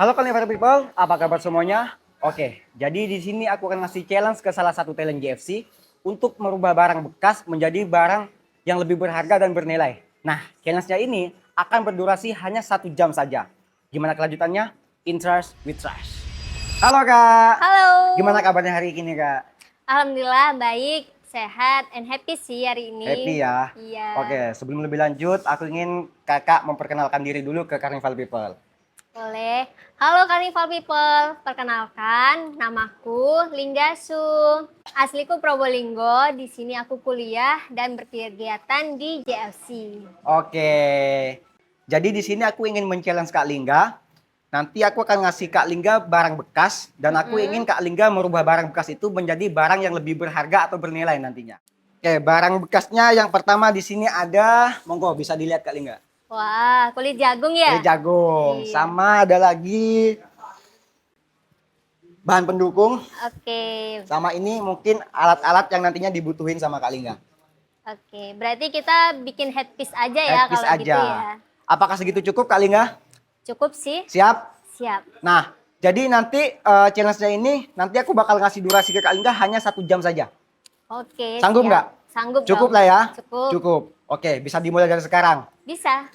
Halo Carnival People, apa kabar semuanya? Oke, jadi di sini aku akan ngasih challenge ke salah satu talent GFC untuk merubah barang bekas menjadi barang yang lebih berharga dan bernilai. Nah, challenge-nya ini akan berdurasi hanya 1 jam saja. Gimana kelanjutannya? Interest with Trash. Halo Kak, gimana Halo, kabarnya hari ini Kak? alhamdulillah baik, sehat, and happy sih hari Happy ini. ya? Iya, Oke, sebelum lebih lanjut, aku ingin Kakak memperkenalkan diri dulu ke Carnival People. boleh. Halo Carnival People, perkenalkan, namaku Linggasu. Asliku Probolinggo, di sini aku kuliah dan berkegiatan di JFC. Oke. Jadi di sini aku ingin men-challenge Kak Lingga. Nanti aku akan ngasih Kak Lingga barang bekas dan aku ingin Kak Lingga merubah barang bekas itu menjadi barang yang lebih berharga atau bernilai nantinya. Oke, barang bekasnya yang pertama di sini ada, monggo bisa dilihat Kak Lingga. Wah, kulit jagung Kulit ya? jagung, Iya. sama ada lagi bahan pendukung, Oke, sama ini mungkin alat-alat yang nantinya dibutuhin sama Kak Lingga. oke. Berarti kita bikin headpiece aja ya Headpiece kalau gitu aja. ya. Apakah segitu cukup Kak Lingga? Cukup sih? Siap? Siap. Nah, jadi nanti challenge-nya ini nanti aku bakal ngasih durasi ke Kak Lingga hanya 1 jam saja. Oke, Sanggup siap. nggak? Sanggup Cukup dong. lah ya? Cukup. Cukup. Oke, bisa dimulai dari sekarang. Bisa.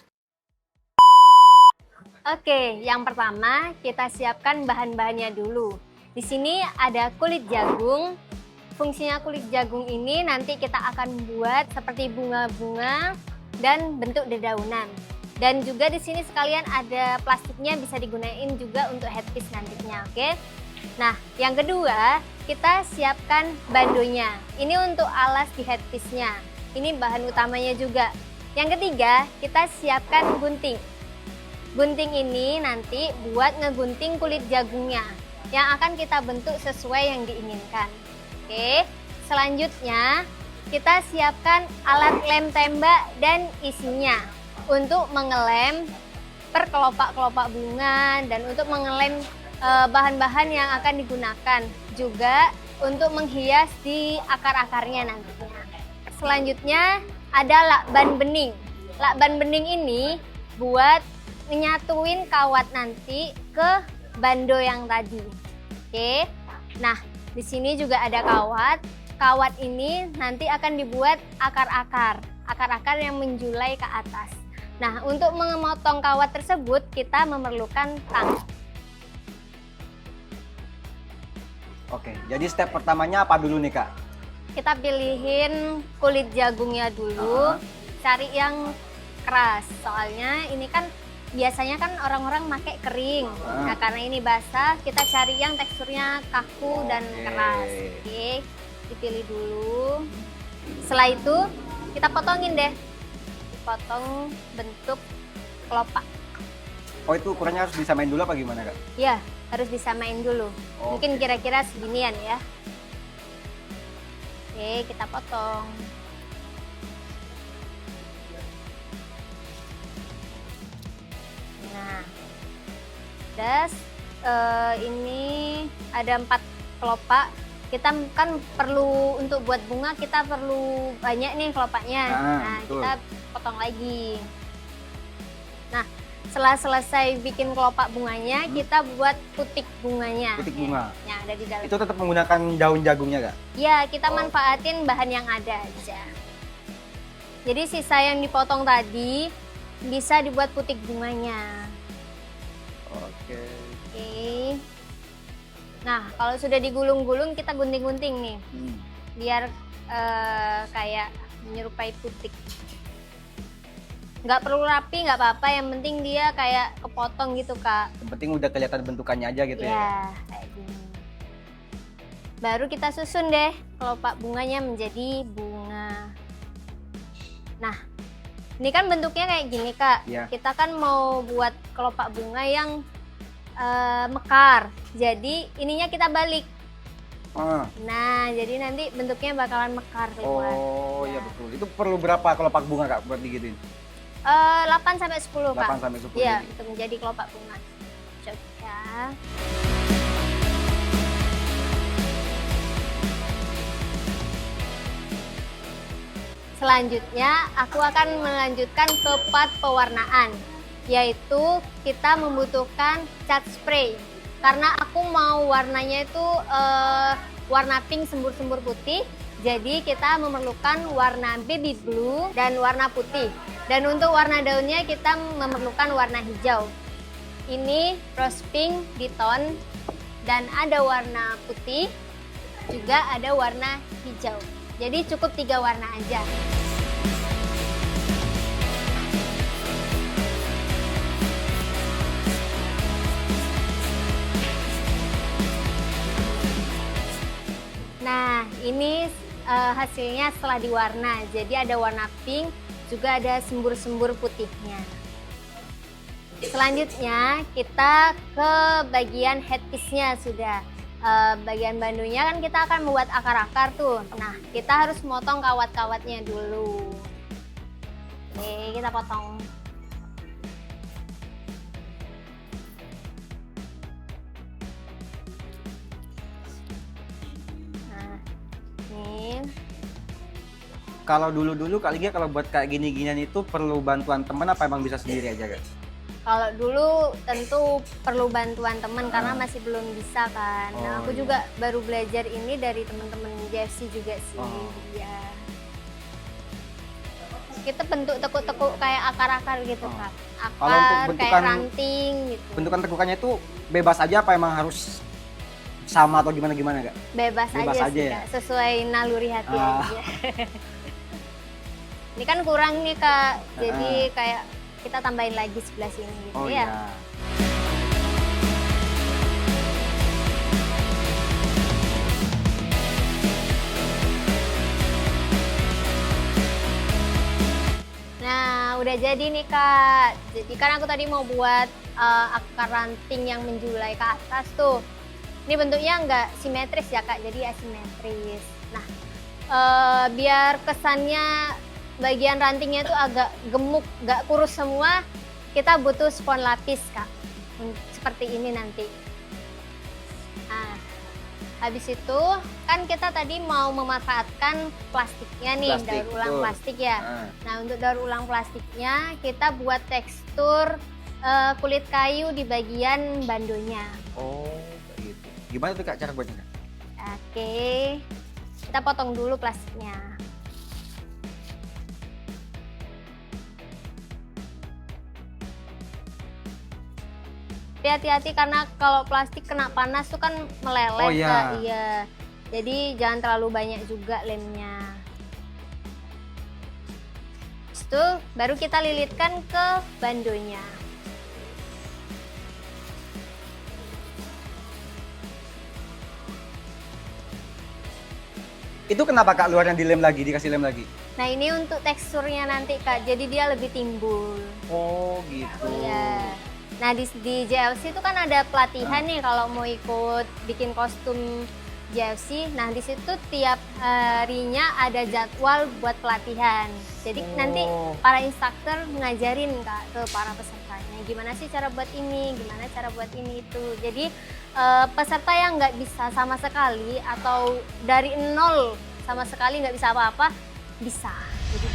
Oke, yang pertama kita siapkan bahan-bahannya dulu. Di sini ada kulit jagung. Fungsinya kulit jagung ini nanti kita akan buat seperti bunga-bunga dan bentuk dedaunan. Dan juga di sini sekalian ada plastiknya, bisa digunain juga untuk headpiece nantinya, oke? Nah, yang kedua kita siapkan bandonya. Ini untuk alas di headpiece-nya. Ini bahan utamanya juga. Yang ketiga kita siapkan gunting. Gunting ini nanti buat ngegunting kulit jagungnya yang akan kita bentuk sesuai yang diinginkan. Oke, selanjutnya kita siapkan alat lem tembak dan isinya untuk mengelem per kelopak-kelopak bunga dan untuk mengelem bahan-bahan yang akan digunakan, juga untuk menghias di akar-akarnya nantinya. Selanjutnya ada lakban bening. Lakban bening ini buat nyatuin kawat nanti ke bando yang tadi. Oke. Nah, di sini juga ada kawat. Kawat ini nanti akan dibuat akar-akar. Akar-akar yang menjulai ke atas. Nah, untuk memotong kawat tersebut kita memerlukan tang. Oke, jadi step pertamanya apa dulu nih Kak? Kita pilihin kulit jagungnya dulu. Cari yang keras. Soalnya ini kan biasanya kan orang-orang pakai kering. Nah, karena ini basah, kita cari yang teksturnya kaku dan keras. Oke, dipilih dulu. Setelah itu kita potongin deh. Dipotong bentuk kelopak. Oh, itu ukurannya harus disamain dulu apa gimana Kak? Ya, harus disamain dulu. Mungkin kira-kira seginian ya. Oke, kita potong. Nah, das ini ada 4 kelopak. Kita kan perlu untuk buat bunga, kita perlu banyak nih kelopaknya. Nah, kita potong lagi. Nah, setelah selesai bikin kelopak bunganya, kita buat putik bunganya. Putik bunga. Yang ada di dalam. Itu tetap menggunakan daun jagungnya Kak? Ya, kita manfaatin bahan yang ada aja. Jadi sisa yang dipotong tadi bisa dibuat putik bunganya. Oke. Oke. Nah, kalau sudah digulung-gulung kita gunting-gunting nih. Biar kayak menyerupai putik. Nggak perlu rapi, nggak apa-apa. Yang penting dia kayak kepotong gitu, Kak. Yang penting udah kelihatan bentukannya aja gitu ya? Ya, kayak gini. Baru kita susun deh kelopak bunganya menjadi bunga. Nah, ini kan bentuknya kayak gini, Kak. Ya. Kita kan mau buat kelopak bunga yang mekar. Jadi ininya kita balik. Nah, jadi nanti bentuknya bakalan mekar keluar. Oh, iya betul. Itu perlu berapa kelopak bunga Kak buat digituin? 8 sampai 10, Kak. 8 sampai 10. Iya, untuk menjadi kelopak bunga. Coba. Selanjutnya, aku akan melanjutkan ke part pewarnaan. yaitu kita membutuhkan cat spray. Karena aku mau warnanya itu warna pink sembur-sembur putih, jadi kita memerlukan warna baby blue dan warna putih. Dan untuk warna daunnya kita memerlukan warna hijau. Ini rose pink di tone dan ada warna putih, juga ada warna hijau. Jadi cukup 3 warna aja. Nah, ini hasilnya setelah diwarna. Jadi ada warna pink, juga ada sembur-sembur putihnya. Selanjutnya kita ke bagian headpiece-nya sudah. Bagian bandonya kan kita akan membuat akar-akar tuh. Nah, kita harus motong kawat-kawatnya dulu. Oke, kita potong. Nah, ini. Kalau dulu-dulu Kak Ligia kalau buat kayak gini-ginian itu perlu bantuan teman apa emang bisa sendiri aja, Kak? Kalau dulu tentu perlu bantuan teman karena masih belum bisa kan. Nah, aku juga baru belajar ini dari teman-teman JFC juga sih. Ya. Kita bentuk tekuk-tekuk kayak akar-akar gitu kan. Kalau untuk Akar kayak ranting gitu. Bentukan tekukannya itu bebas aja apa emang harus sama atau gimana-gimana, Kak? Bebas Bebas aja sih, ya? Kak. Sesuai naluri hati aja. Ini kan kurang nih, Kak. Jadi kayak kita tambahin lagi sebelah sini gitu Oh ya. iya. Nah, udah jadi nih, Kak. Jadi kan aku tadi mau buat akar ranting yang menjulai ke atas tuh. Ini bentuknya nggak simetris ya, Kak, jadi asimetris. Nah, biar kesannya bagian rantingnya itu agak gemuk, nggak kurus semua, kita butuh spons lapis, Kak. Seperti ini nanti. Nah, habis itu kan kita tadi mau memanfaatkan plastiknya nih, daur ulang plastik ya. Nah, untuk daur ulang plastiknya kita buat tekstur kulit kayu di bagian bandonya. Oh, kayak gitu. Gimana tuh, Kak, cara buatnya, Kak? Oke, kita potong dulu plastiknya. Hati-hati karena kalau plastik kena panas tuh kan meleleh. Oh, iya. Kak. Iya. Jadi jangan terlalu banyak juga lemnya. Terus itu baru kita lilitkan ke bandonya. Itu kenapa, Kak, luarnya dilem lagi, dikasih lem lagi? Nah, ini untuk teksturnya nanti, Kak. Jadi dia lebih timbul. Oh, gitu. Iya. Nah, di JLC itu kan ada pelatihan nih kalau mau ikut bikin kostum JLC. Nah, di situ tiap harinya ada jadwal buat pelatihan. Jadi nanti para instruktur ngajarin, Kak, ke para pesertanya gimana sih cara buat ini, gimana cara buat ini itu. Jadi peserta yang nggak bisa sama sekali atau dari nol sama sekali nggak bisa apa-apa bisa. Jadi,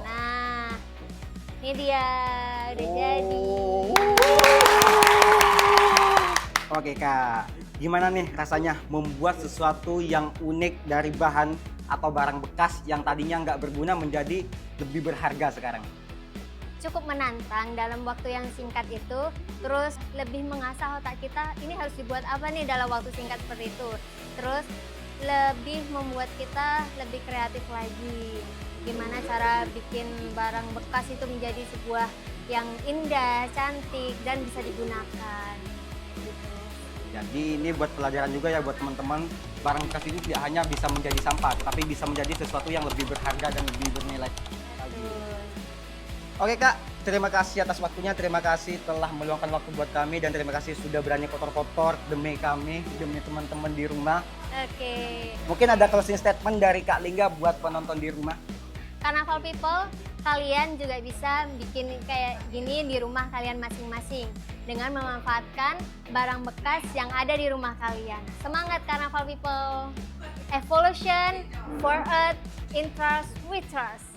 nah, ini dia udah jadi. Oke, Kak, gimana nih rasanya membuat sesuatu yang unik dari bahan atau barang bekas yang tadinya nggak berguna menjadi lebih berharga sekarang? Cukup menantang dalam waktu yang singkat itu, terus lebih mengasah otak kita, ini harus dibuat apa nih dalam waktu singkat seperti itu. Terus lebih membuat kita lebih kreatif lagi. Gimana cara bikin barang bekas itu menjadi sebuah yang indah, cantik, dan bisa digunakan. Gitu. Jadi ini buat pelajaran juga ya buat teman-teman, barang bekas itu tidak hanya bisa menjadi sampah, tapi bisa menjadi sesuatu yang lebih berharga dan lebih bernilai lagi. Betul. Oke Kak, terima kasih atas waktunya, terima kasih telah meluangkan waktu buat kami, dan terima kasih sudah berani kotor-kotor demi kami, demi teman-teman di rumah. Oke. Mungkin ada closing statement dari Kak Lingga buat penonton di rumah. Carnaval People, kalian juga bisa bikin kayak gini di rumah kalian masing-masing dengan memanfaatkan barang bekas yang ada di rumah kalian. Semangat Carnaval People! Evolution for Earth, in trust, we trust.